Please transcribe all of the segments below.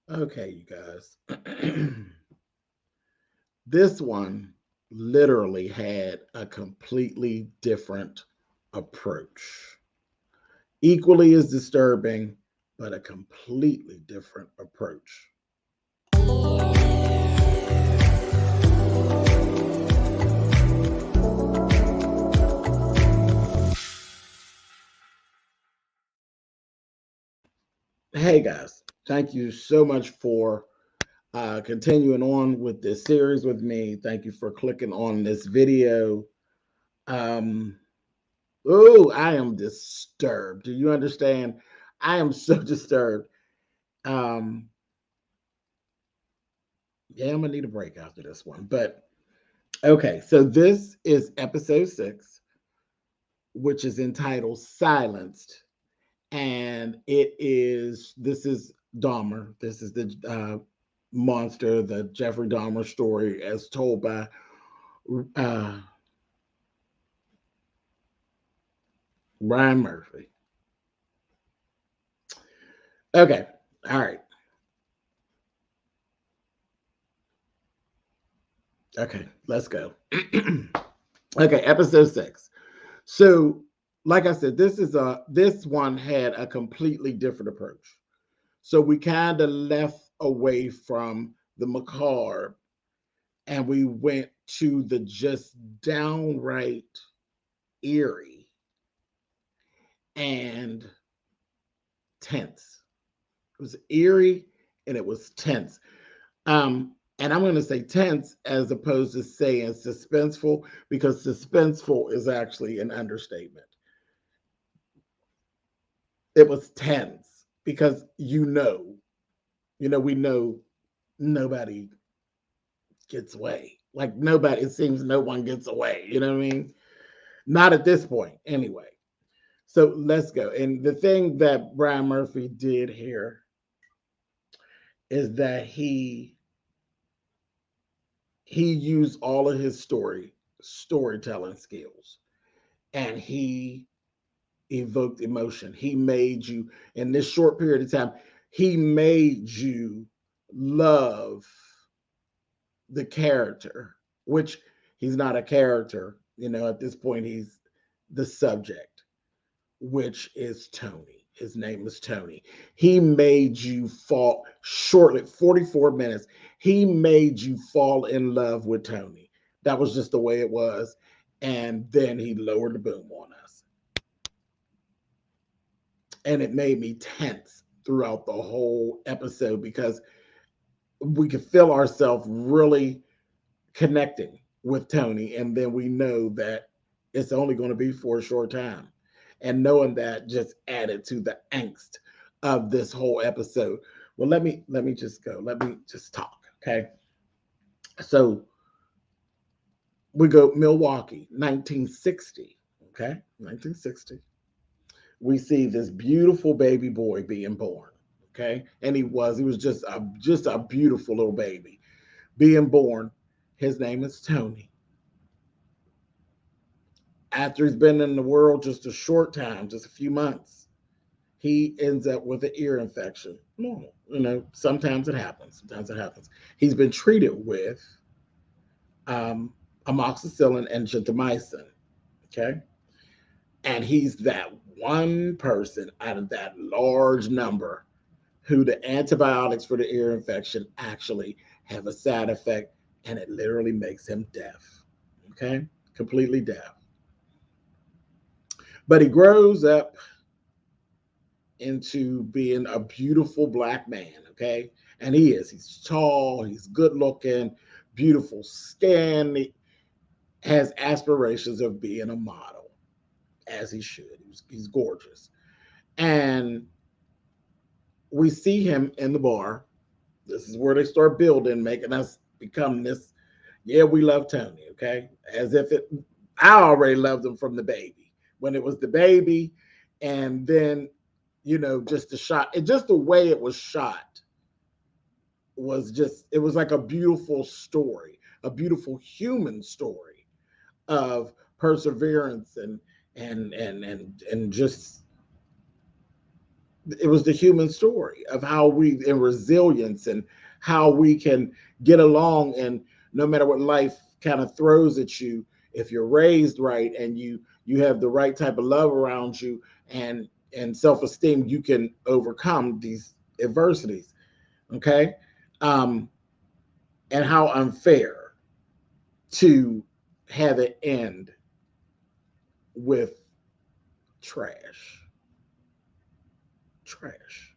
Okay, you guys. This one literally had a completely different approach. Equally as disturbing, but a completely different approach. Hey guys, thank you so much for continuing on with this series with me. Thank you for clicking on this video. Um, oh, I am disturbed. Do you understand? I am so disturbed. Um, yeah, I'm gonna need a break after this one. But okay, so this is episode 6, which is entitled Silenced. And this is Dahmer. This is the monster, the Jeffrey Dahmer story as told by uh, Ryan Murphy. Okay, all right. Okay, let's go. Okay, episode 6. So, like I said, this one had a completely different approach. So we kind of left away from the macabre and we went to the just downright eerie and tense. It was eerie and it was tense. And I'm going to say tense as opposed to saying suspenseful because suspenseful is actually an understatement. It was tense because we know nobody gets away. Like nobody, it seems no one gets away. You know what I mean? Not at this point, anyway. So let's go. And the thing that Brian Murphy did here is that he used all of his storytelling skills, and he evoked emotion. He made you in this short period of time. He made you love the character, which he's not a character. At this point, he's the subject, which is Tony. His name is Tony. He made you fall shortly, 44 minutes. He made you fall in love with Tony. That was just the way it was. And then he lowered the boom on us. And it made me tense throughout the whole episode because we could feel ourselves really connecting with Tony. And then we know that it's only going to be for a short time. And knowing that just added to the angst of this whole episode. Well, let me just go. Let me just talk. Okay. So we go Milwaukee, 1960. Okay. 1960. We see this beautiful baby boy being born. Okay. And he was just a beautiful little baby being born. His name is Tony. After he's been in the world just a short time, just a few months, he ends up with an ear infection. Normal. Sometimes it happens. Sometimes it happens. He's been treated with um, amoxicillin and gentamicin. Okay. And he's that one person out of that large number who the antibiotics for the ear infection actually have a side effect, and it literally makes him deaf. Okay. Completely deaf. But he grows up into being a beautiful black man, okay? And he is. He's tall, he's good looking, beautiful skin, he has aspirations of being a model, as he should. He's gorgeous. And we see him in the bar. This is where they start building, making us become this. Yeah, we love Tony, okay? As if I already loved him from the baby. When it was the baby, and then, just the shot, just the way it was shot it was like a beautiful story, a beautiful human story of perseverance and just it was the human story of how we in resilience and how we can get along, and no matter what life kind of throws at you, if you're raised right and you have the right type of love around you and self-esteem, you can overcome these adversities. Okay. um and how unfair to have it end with trash. Trash.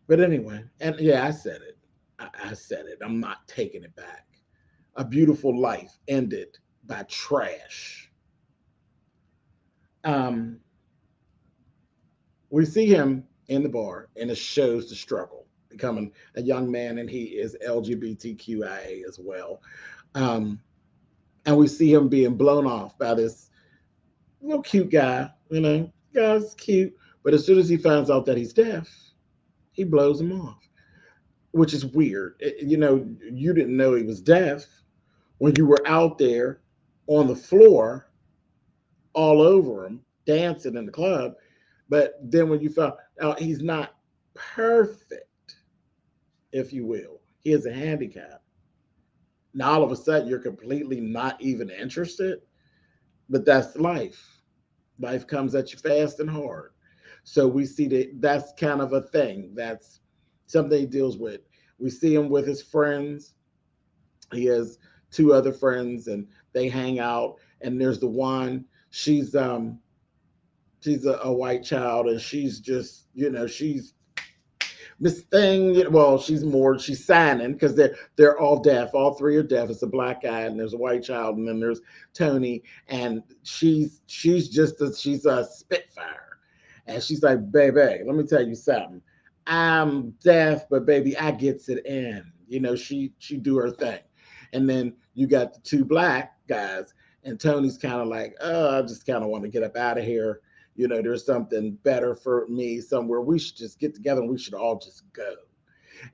But anyway, and yeah, I said it. I said it. I'm not taking it back. A beautiful life ended by trash. Um, we see him in the bar, and it shows the struggle becoming a young man, and he is LGBTQIA as well. Um, and we see him being blown off by this little cute guy. Guy's cute, but as soon as he finds out that he's deaf, he blows him off, which is weird. You didn't know he was deaf when you were out there on the floor all over him, dancing in the club. But then when you found out he's not perfect, if you will, he has a handicap. Now all of a sudden you're completely not even interested. But that's life. Life comes at you fast and hard. So we see that that's kind of a thing. That's something he deals with. We see him with his friends. He has two other friends, and they hang out. And there's the one. She's a white child, and she's just she's Miss Thing. Well, she's signing because they're all deaf. All three are deaf. It's a black guy, and there's a white child, and then there's Tony, and she's a spitfire, and she's like, baby, let me tell you something. I'm deaf, but baby, I gets it in. She do her thing, and then you got the two black guys, and Tony's kind of like, oh, I just kind of want to get up out of here. There's something better for me somewhere. We should just get together and we should all just go.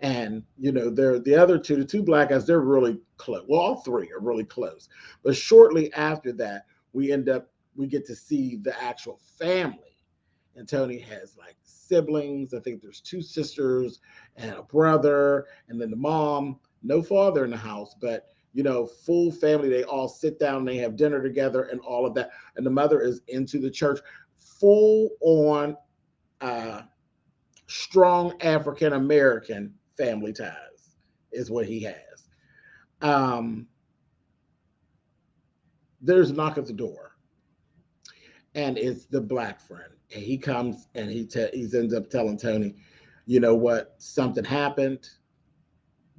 And they're the other two, the two black guys, they're really close. Well, all three are really close. But shortly after that, we get to see the actual family. And Tony has like siblings. I think there's two sisters and a brother, and then the mom, no father in the house, but full family. They all sit down, they have dinner together and all of that. And the mother is into the church, full on uh, strong African American family ties is what he has. Um, there's a knock at the door, and it's the black friend. And he comes and he ends up telling Tony, you know what, something happened.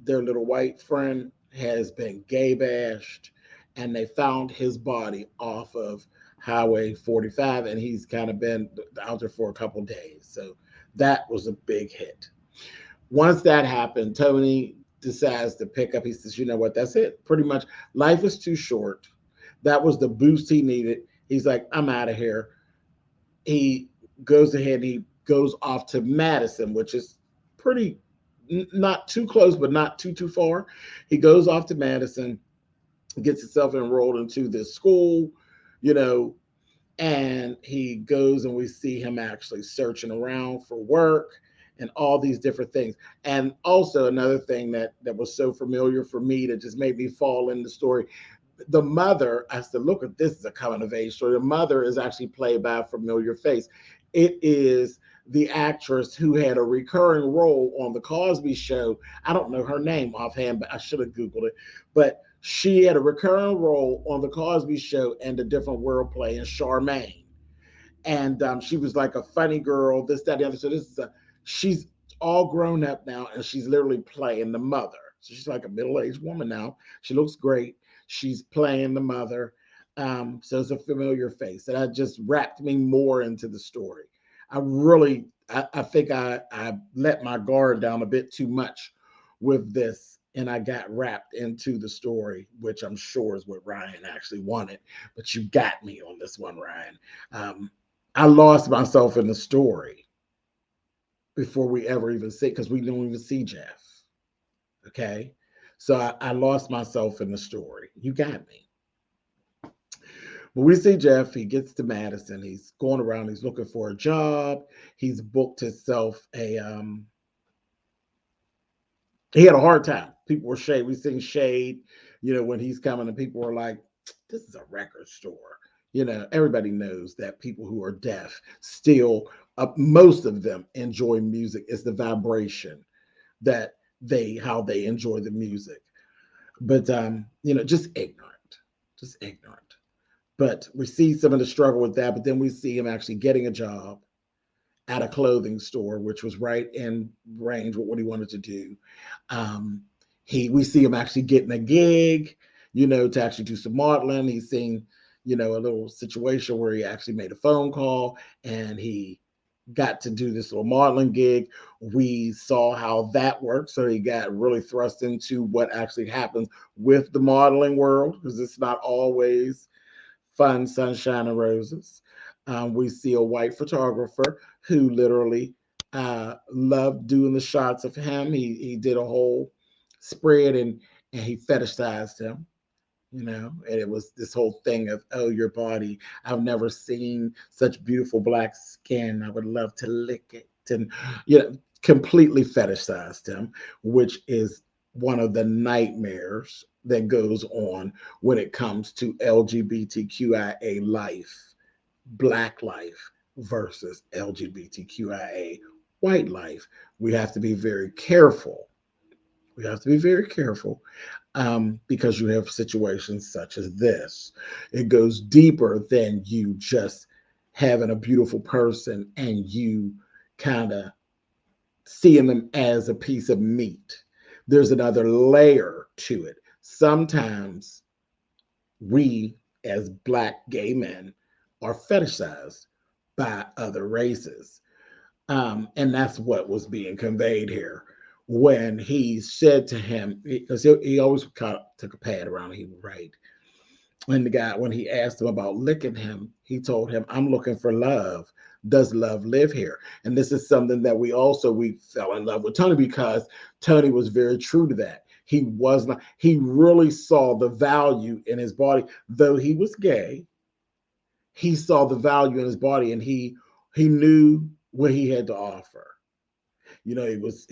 Their little white friend has been gay bashed, and they found his body off of Highway 45, and he's kind of been out there for a couple days. So that was a big hit. Once that happened, Tony decides to pick up. He says, you know what, that's it. Pretty much, life is too short. That was the boost he needed. He's like, I'm out of here. He goes ahead, he goes off to Madison, which is pretty not too close, but not too far. He goes off to Madison, gets himself enrolled into this school, you know, and he goes and we see him actually searching around for work and all these different things. And also another thing that was so familiar for me that just made me fall in the story. The mother, I said, look at this is a coming of age story. The mother is actually played by a familiar face. It is the actress who had a recurring role on the Cosby Show. I don't know her name offhand, but I should have Googled it. But she had a recurring role on the Cosby Show and A Different World playing Charmaine. And she was like a funny girl, this, that, the other. So she's all grown up now, and she's literally playing the mother. So she's like a middle-aged woman now. She looks great. She's playing the mother. So it's a familiar face. And that just wrapped me more into the story. I think I let my guard down a bit too much with this, and I got wrapped into the story, which I'm sure is what Ryan actually wanted. But you got me on this one, Ryan. I lost myself in the story before we ever even see, because we don't even see Jeff. Okay. So I lost myself in the story. You got me. But we see Jeff, he gets to Madison. He's going around, he's looking for a job. He's booked himself he had a hard time. People were shade. We sing shade, when he's coming, and people were like, this is a record store. Everybody knows that people who are deaf still, most of them enjoy music. It's the vibration that how they enjoy the music. But, just ignorant. But we see some of the struggle with that. But then we see him actually getting a job at a clothing store, which was right in range with what he wanted to do. We see him actually getting a gig, to actually do some modeling. He's seen, a little situation where he actually made a phone call and he got to do this little modeling gig. We saw how that worked. So he got really thrust into what actually happens with the modeling world, because it's not always fun, sunshine, and roses. We see a white photographer who literally loved doing the shots of him. He did a whole spread and he fetishized him, and it was this whole thing of, oh, your body. I've never seen such beautiful black skin. I would love to lick it. And, completely fetishized him, which is one of the nightmares that goes on when it comes to LGBTQIA life, black life versus LGBTQIA white life. We have to be very careful. We have to be very careful because you have situations such as this. It goes deeper than you just having a beautiful person and you kind of seeing them as a piece of meat. There's another layer to it. Sometimes we, as black gay men, are fetishized by other races. And that's what was being conveyed here. When he said to him, because he always took a pad around, he would write. And the guy, when he asked him about licking him, he told him, I'm looking for love. Does love live here? And this is something that we fell in love with Tony, because Tony was very true to that. He really saw the value in his body. Though he was gay, he saw the value in his body, and he knew what he had to offer. He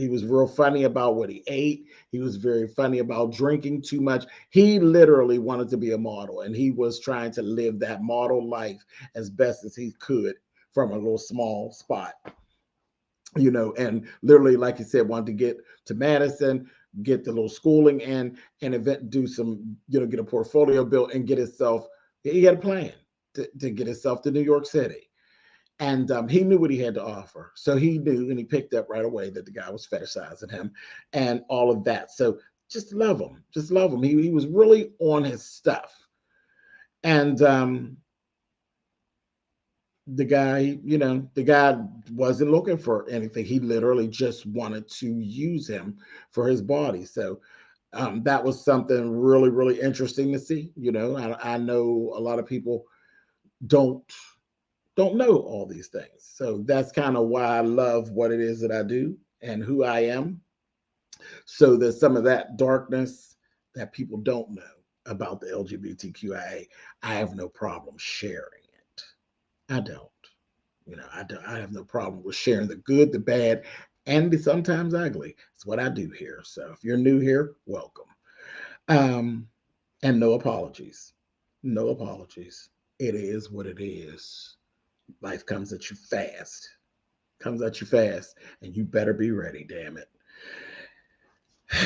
was real funny about what he ate. He was very funny about drinking too much. He literally wanted to be a model, and he was trying to live that model life as best as he could from a little small spot. And literally, like he said, wanted to get to Madison, get the little schooling in, and do some, get a portfolio built and get himself. He had a plan to get himself to New York City. And he knew what he had to offer. So he knew, and he picked up right away that the guy was fetishizing him and all of that. So just love him. Just love him. He was really on his stuff. And the guy wasn't looking for anything. He literally just wanted to use him for his body. So that was something really, really interesting to see. I know a lot of people don't know all these things. So that's kind of why I love what it is that I do and who I am. So there's some of that darkness that people don't know about the LGBTQIA. I have no problem sharing it. I don't. I have no problem with sharing the good, the bad, and the sometimes ugly. It's what I do here. So if you're new here, welcome. And no apologies. No apologies. It is what it is. Life comes at you fast. And you better be ready, damn it.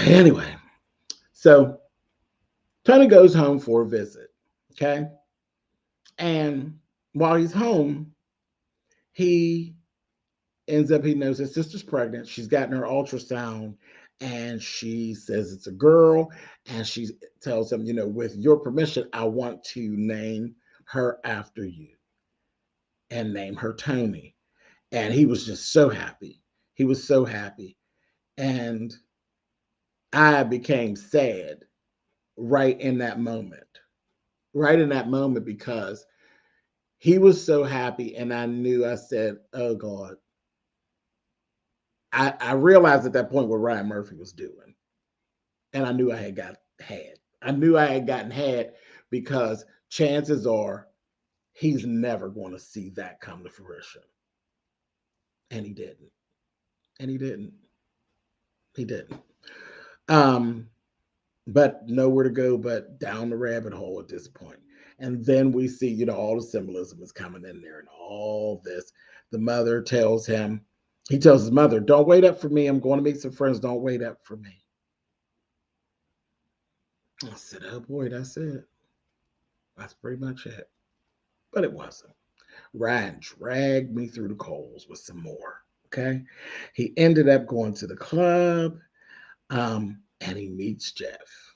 Anyway, so Tony goes home for a visit, okay? And while he's home, he knows his sister's pregnant. She's gotten her ultrasound, and she says it's a girl, and she tells him, with your permission, I want to name her after you and name her Tony. And he was just so happy. He was so happy. And I became sad right in that moment. Right in that moment, because he was so happy. And I said, oh God. I realized at that point what Ryan Murphy was doing. And I knew I had gotten had because chances are he's never going to see that come to fruition. And he didn't. And he didn't. He didn't. Um, but nowhere to go but down the rabbit hole at this point. And then we see, all the symbolism is coming in there and all this. The mother tells him, he tells his mother, don't wait up for me. I'm going to meet some friends. Don't wait up for me. I said, oh boy, that's it. That's pretty much it. But it wasn't. Ryan dragged me through the coals with some more. Okay. He ended up going to the club, and he meets Jeff.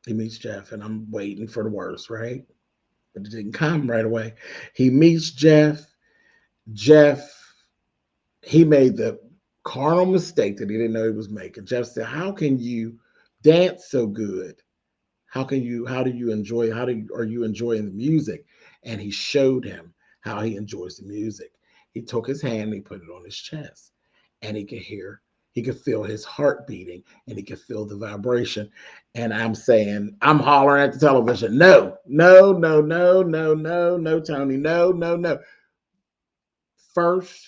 He meets Jeff, and I'm waiting for the worst, right? But it didn't come right away. He meets Jeff. Jeff, he made the carnal mistake that he didn't know he was making. Jeff said, how can you dance so good? How do you enjoy, are you enjoying the music? And he showed him how he enjoys the music. He took his hand and he put it on his chest, and he could feel his heart beating, and he could feel the vibration. And I'm hollering at the television, no, no, no, no, no, no, no, Tony, no, no, no. First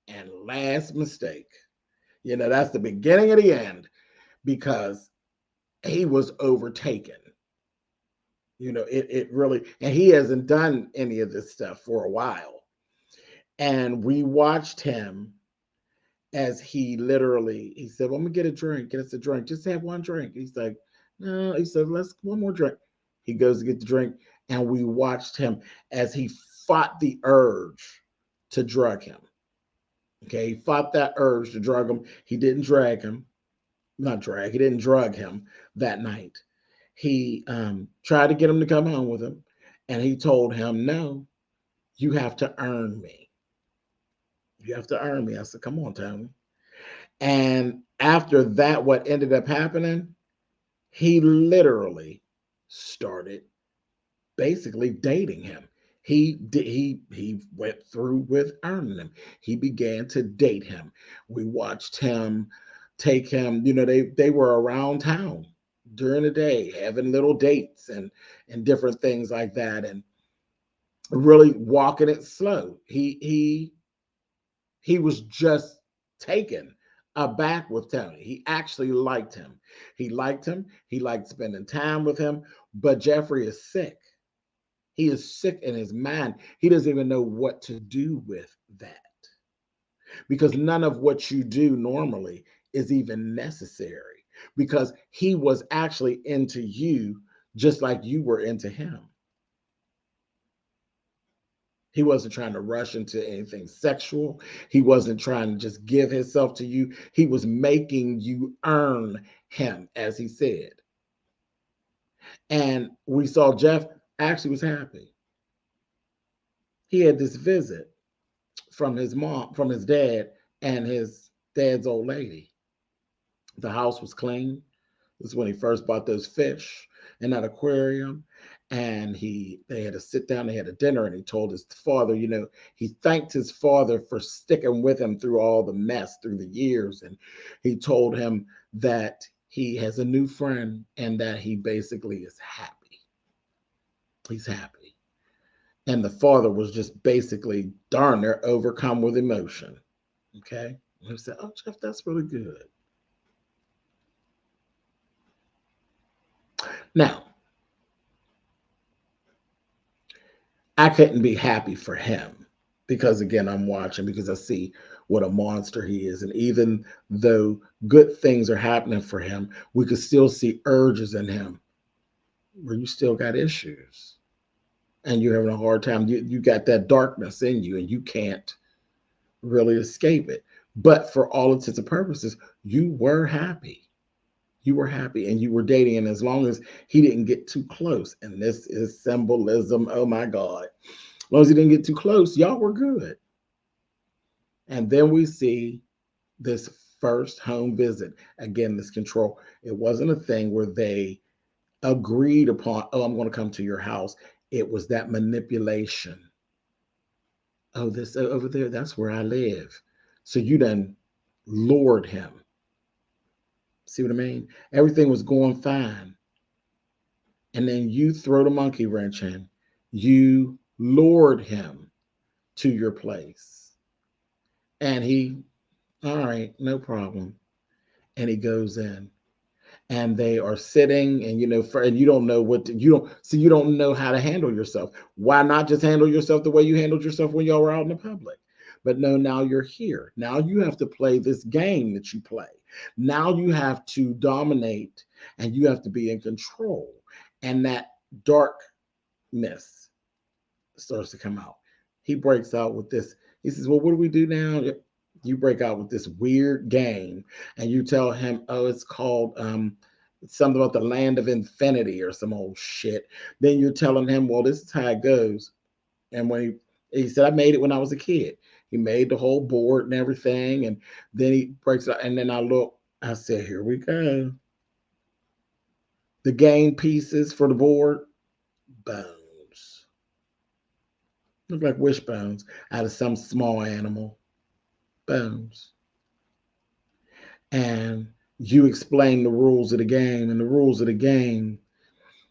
and last mistake. That's the beginning of the end, because he was overtaken. It really, and he hasn't done any of this stuff for a while. And we watched him as he said, well, I'm gonna get a drink, get us a drink, just have one drink. He's like, no, he said, let's one more drink. He goes to get the drink, and we watched him as he fought the urge to drug him. Okay, he fought that urge to drug him. He didn't drag him, he didn't drug him that night. He tried to get him to come home with him, and he told him, no, you have to earn me. You have to earn me. I said, come on, Tony. And after that, what ended up happening, he literally started basically dating him. He went through with earning him. He began to date him. We watched him take him, they were around town during the day having little dates and different things like that, and really walking it slow. He was just taken aback with Tony. He actually liked him. He liked him. He liked spending time with him. But Jeffrey is sick. He is sick in his mind. He doesn't even know what to do with that, because none of what you do normally is even necessary, because he was actually into you just like you were into him. He wasn't trying to rush into anything sexual. He wasn't trying to just give himself to you. He was making you earn him, as he said. And we saw Jeff actually was happy. He had this visit from his mom, from his dad, and his dad's old lady. The house was clean. This is when he first bought those fish in that aquarium. And they had to sit down, they had a dinner, and he told his father, he thanked his father for sticking with him through all the mess through the years. And he told him that he has a new friend and that he basically is happy. He's happy. And the father was just basically darn near overcome with emotion. Okay. And he said, oh, Jeff, that's really good. Now, I couldn't be happy for him, because again, I'm watching, because I see what a monster he is. And even though good things are happening for him, we could still see urges in him where you still got issues and you're having a hard time. You got that darkness in you and you can't really escape it. But for all intents and purposes, you were happy. You were happy and you were dating. And as long as he didn't get too close, and this is symbolism, oh my God, as long as he didn't get too close, y'all were good. And then we see this first home visit. Again, this control. It wasn't a thing where they agreed upon, oh, I'm going to come to your house. It was that manipulation. Oh, this over there, that's where I live. So you done lured him. See what I mean? Everything was going fine. And then you throw the monkey wrench in. You lured him to your place. And he, all right, no problem. And he goes in. And they are sitting, and and you don't know you don't know how to handle yourself. Why not just handle yourself the way you handled yourself when y'all were out in the public? But no, now you're here. Now you have to play this game that you play. Now you have to dominate, and you have to be in control. And that darkness starts to come out. He breaks out with this. He says, well, what do we do now? You break out with this weird game, and you tell him, oh, it's called something about the land of infinity or some old shit. Then you're telling him, well, this is how it goes. And when he said, I made it when I was a kid. He made the whole board and everything. And then he breaks out. And then I said, here we go. The game pieces for the board, bones. Look like wishbones out of some small animal. Bones. And you explain the rules of the game. And the rules of the game,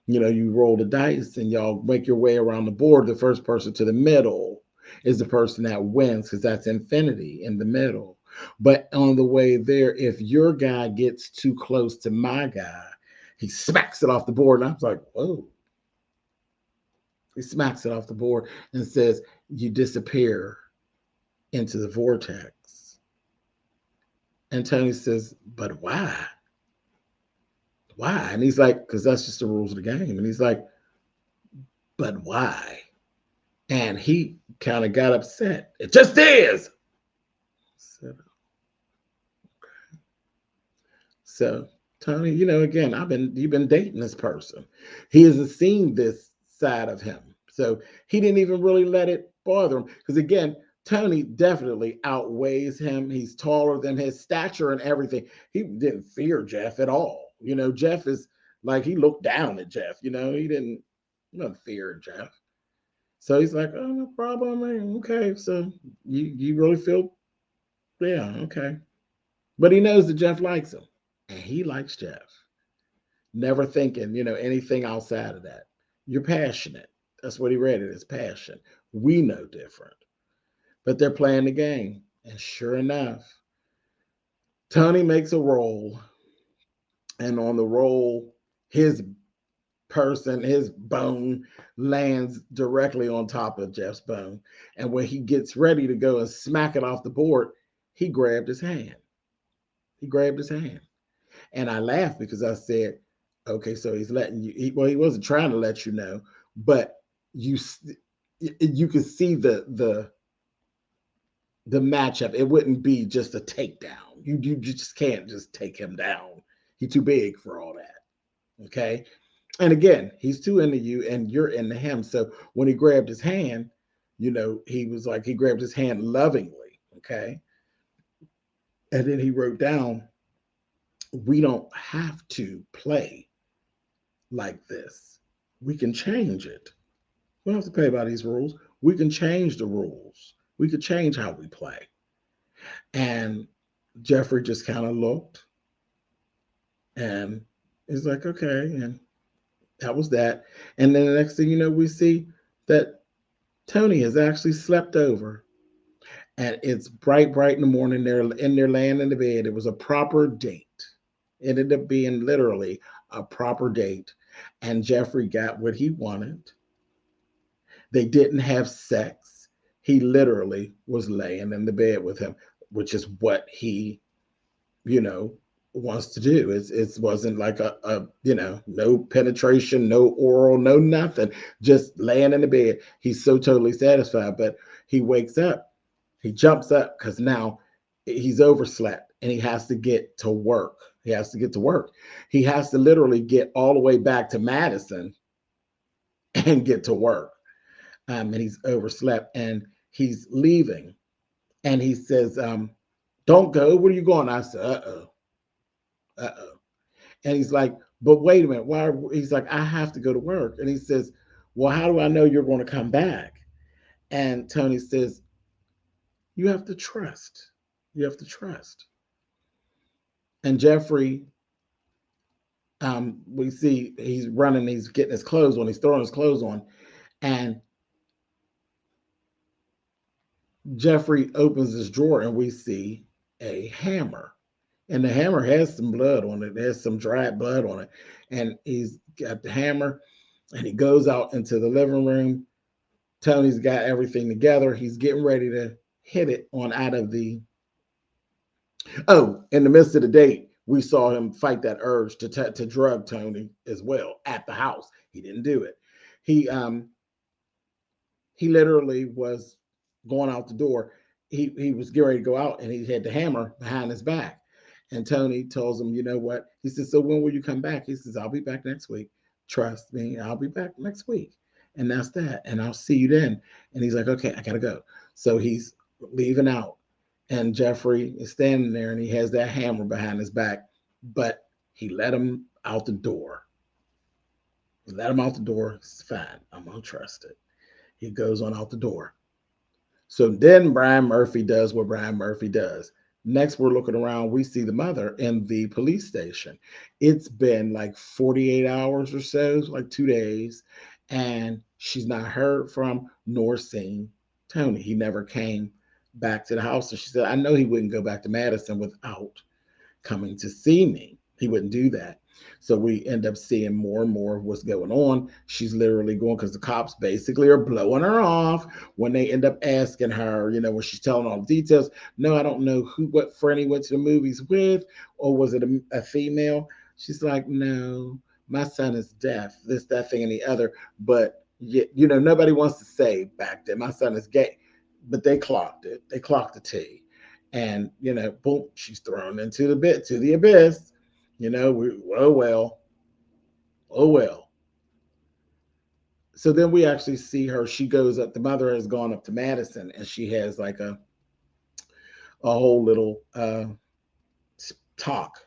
you roll the dice and y'all make your way around the board. The first person to the middle is the person that wins, because that's infinity in the middle. But on the way there, if your guy gets too close to my guy, he smacks it off the board. And I was like, whoa. He smacks it off the board and says, you disappear into the vortex. And Tony says, but why? Why? And he's like, because that's just the rules of the game. And he's like, but why? And he kind of got upset. It just is. So, okay. So Tony, again, you've been dating this person. He hasn't seen this side of him. So he didn't even really let it bother him. Because again, Tony definitely outweighs him. He's taller than his stature and everything. He didn't fear Jeff at all. Jeff is like, he looked down at Jeff. He didn't fear Jeff. So he's like, oh, no problem. Okay, so you really feel, yeah, okay. But he knows that Jeff likes him. And he likes Jeff. Never thinking, anything outside of that. You're passionate. That's what he read it as, passion. We know different. But they're playing the game. And sure enough, Tony makes a roll. And on the roll, his bone lands directly on top of Jeff's bone. And when he gets ready to go and smack it off the board, he grabbed his hand. And I laughed because I said, okay, so he's letting you, he wasn't trying to let you know, but you could see the matchup. It wouldn't be just a takedown. You just can't just take him down. He's too big for all that. Okay. And again, he's too into you and you're into him. So when he grabbed his hand, he was like, he grabbed his hand lovingly. Okay. And then he wrote down, we don't have to play like this. We can change it. We don't have to play by these rules. We can change the rules. We could change how we play. And Jeffrey just kind of looked and he's like, okay. And that was that. And then the next thing you know, we see that Tony has actually slept over. And it's bright in the morning. They're in there laying in the bed. It was a proper date. It ended up being literally a proper date. And Jeffrey got what he wanted. They didn't have sex. He literally was laying in the bed with him, which is what he, wants to do. It wasn't like a no penetration, no oral, no nothing, just laying in the bed. He's so totally satisfied. But he wakes up, he jumps up because now he's overslept and he has to get to work. He has to literally get all the way back to Madison and get to work. And he's overslept and he's leaving. And he says, don't go. Where are you going? I said, uh-oh. And he's like, but wait a minute. Why? He's like, I have to go to work. And he says, well, how do I know you're going to come back? And Tony says, you have to trust. And Jeffrey, we see he's running, he's getting his clothes on, he's throwing his clothes on. And Jeffrey opens his drawer and we see a hammer. And the hammer has some blood on it. There's some dried blood on it. And he's got the hammer and he goes out into the living room. Tony's got everything together. He's getting ready to hit it on out of the. Oh, in the midst of the date, we saw him fight that urge to drug Tony as well at the house. He didn't do it. He he literally was going out the door. He was getting ready to go out and he had the hammer behind his back. And Tony tells him, you know what? He says, so when will you come back? He says, I'll be back next week. Trust me, I'll be back next week. And that's that. And I'll see you then. And he's like, okay, I gotta go. So he's leaving out. And Jeffrey is standing there and he has that hammer behind his back, but he let him out the door. He let him out the door. It's fine. I'm gonna trust it. He goes on out the door. So then Brian Murphy does what Brian Murphy does. Next, we're looking around. We see the mother in the police station. It's been like 48 hours or so, like 2 days, and she's not heard from nor seen Tony. He never came back to the house. And she said, I know he wouldn't go back to Madison without coming to see me. He wouldn't do that. So we end up seeing more and more of what's going on. She's literally going because the cops basically are blowing her off when they end up asking her, you know, when she's telling all the details. No, I don't know what friend he went to the movies with, or was it a female? She's like, no, my son is deaf, this, that, thing, and the other. But, you know, nobody wants to say back then, my son is gay. But they clocked it. They clocked the T. And, you know, boom, she's thrown into the abyss. You know, oh well, oh well. So then we actually see her. She goes up. The mother has gone up to Madison, and she has like a whole little talk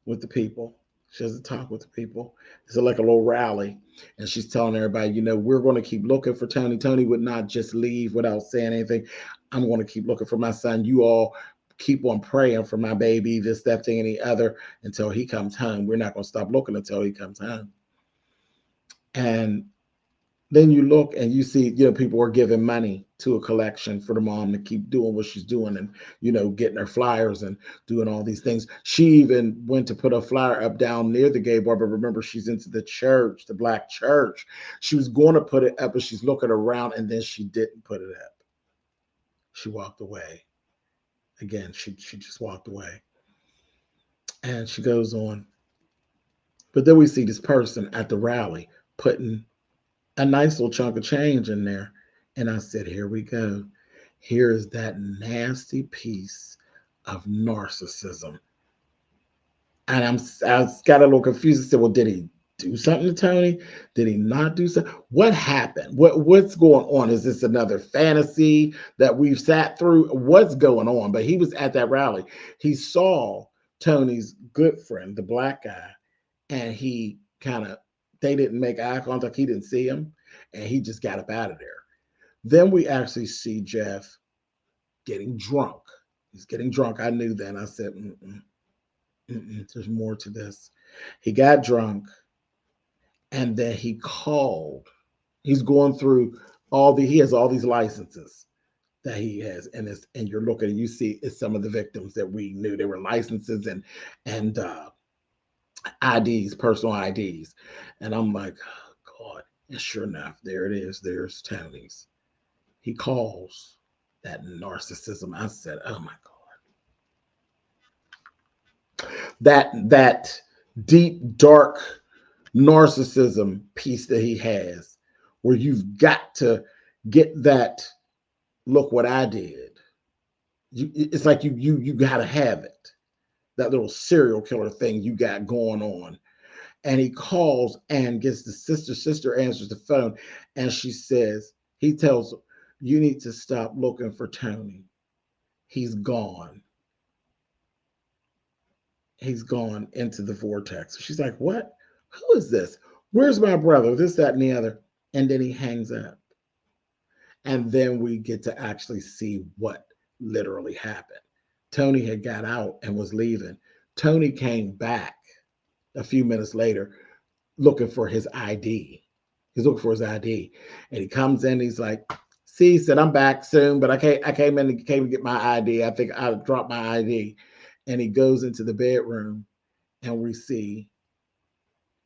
with the people. She has a talk with the people. It's like a little rally, and she's telling everybody, you know, we're going to keep looking for Tony. Tony would not just leave without saying anything. I'm going to keep looking for my son. You all keep on praying for my baby, this, that, thing, and the other until he comes home. We're not going to stop looking until he comes home. And then you look and you see, you know, people are giving money to a collection for the mom to keep doing what she's doing and, you know, getting her flyers and doing all these things. She even went to put a flyer up down near the gay bar, but remember, she's into the church, the black church. She was going to put it up, but she's looking around and then she didn't put it up. She walked away. Again, she just walked away. And she goes on. But then we see this person at the rally putting a nice little chunk of change in there. And I said, here we go. Here is that nasty piece of narcissism. And I got a little confused. I said, well, did he do something to Tony? Did he not do something? What happened? What's going on? Is this another fantasy that we've sat through? What's going on? But he was at that rally. He saw Tony's good friend, the black guy, and he they didn't make eye contact. He didn't see him, and he just got up out of there. Then we actually see Jeff getting drunk. He's getting drunk. I knew that. I said, there's more to this. He got drunk, and then he called. He's going through he has all these licenses that he has, and you're looking and you see it's some of the victims that we knew. They were licenses and IDs, personal IDs. And I'm like, oh, God. And sure enough, there it is. There's Tony's. He calls that narcissism. I said, oh my God. That deep, dark narcissism piece that he has, where you've got to get that, look what I did. It's like you got to have it. That little serial killer thing you got going on. And he calls and gets the sister. Sister answers the phone, and he tells her, you need to stop looking for Tony. He's gone. He's gone into the vortex. She's like, what? Who is this? Where's my brother? This, that, and the other. And then he hangs up. And then we get to actually see what literally happened. Tony had got out and was leaving. Tony came back a few minutes later looking for his ID. He's looking for his ID. And he comes in, he's like, see, he said, I'm back soon, but I came in and came to get my ID. I think I dropped my ID. And he goes into the bedroom and we see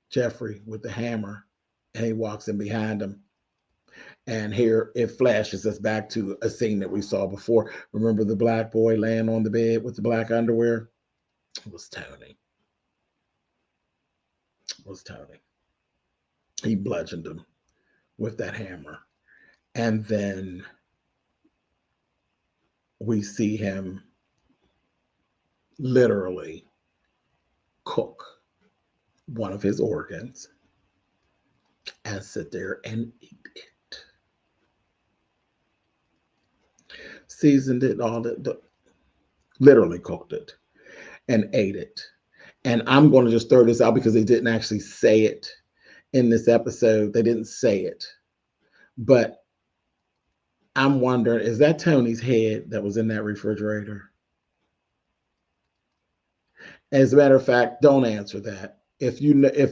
Jeffrey with the hammer, and he walks in behind him. And here it flashes us back to a scene that we saw before. Remember the black boy laying on the bed with the black underwear? It was Tony. It was Tony. He bludgeoned him with that hammer. And then we see him literally cook one of his organs and sit there and eat it. Seasoned it, all it, literally cooked it and ate it. And I'm going to just throw this out because they didn't actually say it in this episode. They didn't say it. But I'm wondering, is that Tony's head that was in that refrigerator? As a matter of fact, don't answer that. If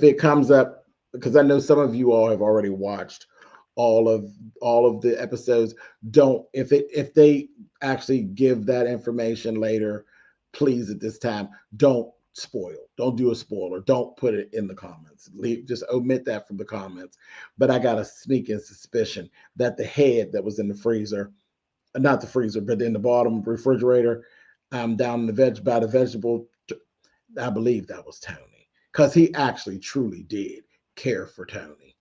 it comes up, because I know some of you all have already watched all of the episodes. Don't, if they actually give that information later, please at this time don't spoil. Don't do a spoiler. Don't put it in the comments. Just omit that from the comments. But I got a sneaking suspicion that the head that was in the freezer, not the freezer, but in the bottom refrigerator, down in the by the vegetable, I believe that was Tony, because he actually truly did care for Tony.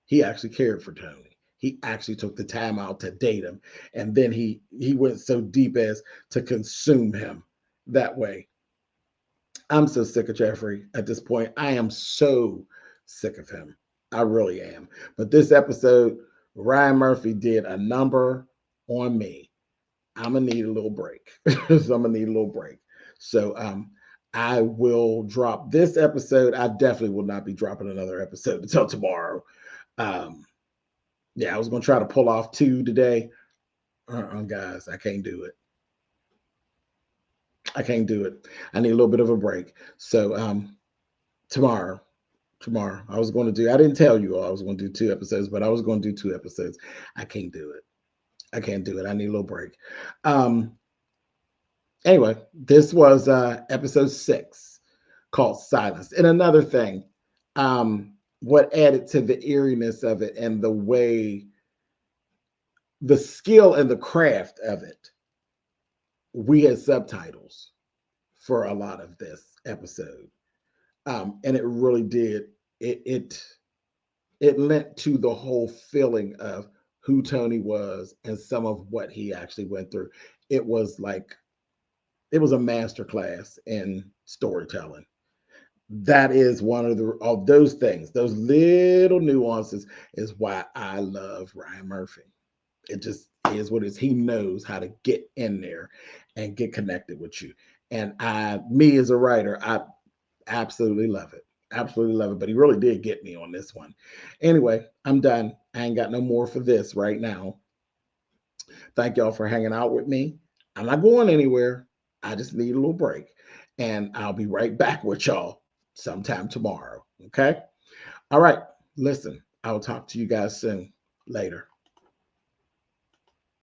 He actually cared for Tony. He actually took the time out to date him, and then he went so deep as to consume him that way. I'm so sick of Jeffrey at this point. I am so sick of him. I really am. But this episode, Ryan Murphy did a number on me. I'm gonna need a little break. So I'm gonna need a little break. So I will drop this episode. I definitely will not be dropping another episode until tomorrow. Yeah, I was gonna try to pull off 2 today. Guys, I can't do it. I can't do it. I need a little bit of a break. So tomorrow, I was going to do, I didn't tell you all I was going to do 2 episodes, but I was going to do 2 episodes. I can't do it. I can't do it. I need a little break. Anyway, this was episode 6 called Silence. And another thing, what added to the eeriness of it and the way, the skill and the craft of it, we had subtitles for a lot of this episode. And it really did. It lent to the whole feeling of who Tony was and some of what he actually went through. It was a master class in storytelling. That is one of those things, those little nuances is why I love Ryan Murphy. It just is what it is. He knows how to get in there and get connected with you. And me as a writer, I absolutely love it. Absolutely love it. But he really did get me on this one. Anyway, I'm done. I ain't got no more for this right now. Thank y'all for hanging out with me. I'm not going anywhere. I just need a little break. And I'll be right back with y'all sometime tomorrow. Okay? All right. Listen, I'll talk to you guys soon. Later.